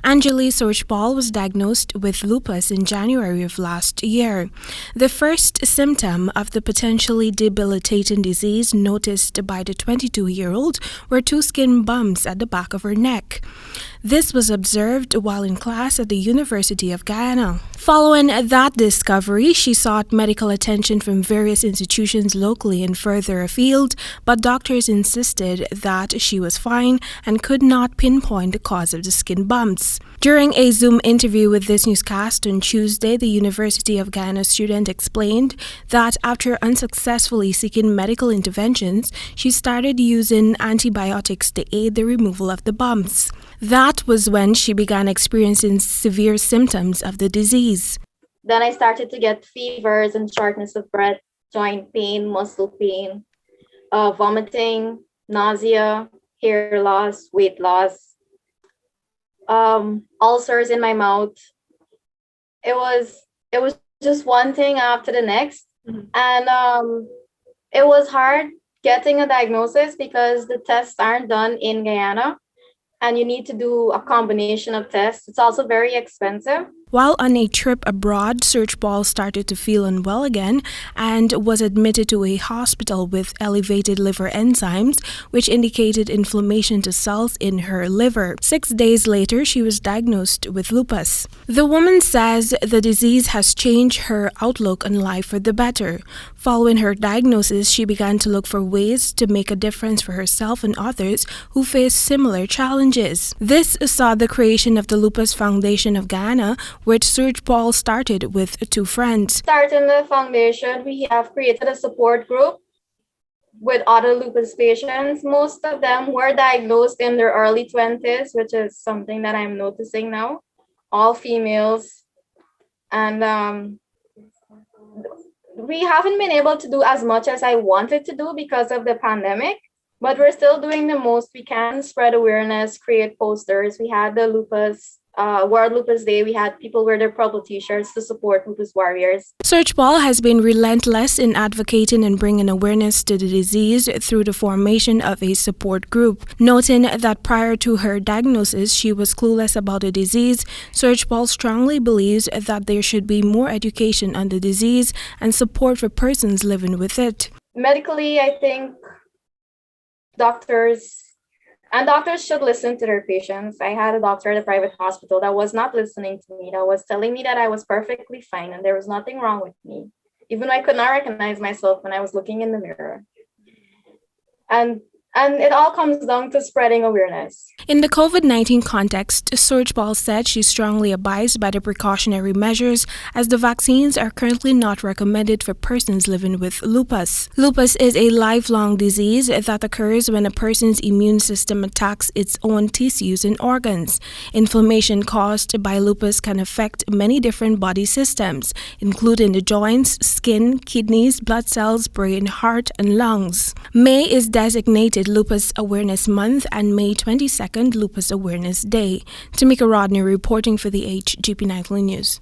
Anjali Sochpal was diagnosed with lupus in January of last year. The first symptom of the potentially debilitating disease noticed by the 22-year-old were two skin bumps at the back of her neck. This was observed while in class at the University of Guyana. Following that discovery, she sought medical attention from various institutions locally and further afield, but doctors insisted that she was fine and could not pinpoint the cause of the skin bumps. During a Zoom interview with this newscast on Tuesday, the University of Guyana student explained that after unsuccessfully seeking medical interventions, she started using antibiotics to aid the removal of the bumps. That was when she began experiencing severe symptoms of the disease. Then I started to get fevers and shortness of breath, joint pain, muscle pain, vomiting, nausea, hair loss, weight loss, ulcers in my mouth. It was just one thing after the next. And it was hard getting a diagnosis because the tests aren't done in Guyana and you need to do a combination of tests. It's also very expensive. While on a trip abroad, Sochpal started to feel unwell again and was admitted to a hospital with elevated liver enzymes, which indicated inflammation to cells in her liver. 6 days later, she was diagnosed with lupus. The woman says the disease has changed her outlook on life for the better. Following her diagnosis, she began to look for ways to make a difference for herself and others who face similar challenges. This saw the creation of the Lupus Foundation of Guyana, which Sochpal started with two friends. Starting the foundation, we have created a support group with other lupus patients. Most of them were diagnosed in their early 20s, which is something that I'm noticing now. All females. And we haven't been able to do as much as I wanted to do because of the pandemic, but we're still doing the most we can, spread awareness, create posters. We had the World Lupus Day. We had people wear their purple t-shirts to support lupus warriors. Sochpal has been relentless in advocating and bringing awareness to the disease through the formation of a support group. Noting that prior to her diagnosis, she was clueless about the disease, Sochpal strongly believes that there should be more education on the disease and support for persons living with it. Medically, I think doctors should listen to their patients. I had a doctor at a private hospital that was not listening to me, that was telling me that I was perfectly fine and there was nothing wrong with me, even though I could not recognize myself when I was looking in the mirror. And it all comes down to spreading awareness. In the COVID-19 context, Sochpal said she strongly abides by the precautionary measures as the vaccines are currently not recommended for persons living with lupus. Lupus is a lifelong disease that occurs when a person's immune system attacks its own tissues and organs. Inflammation caused by lupus can affect many different body systems, including the joints, skin, kidneys, blood cells, brain, heart, and lungs. May is designated Lupus Awareness Month and May 22nd Lupus Awareness Day. Temika Rodney reporting for the HGP Nightly News.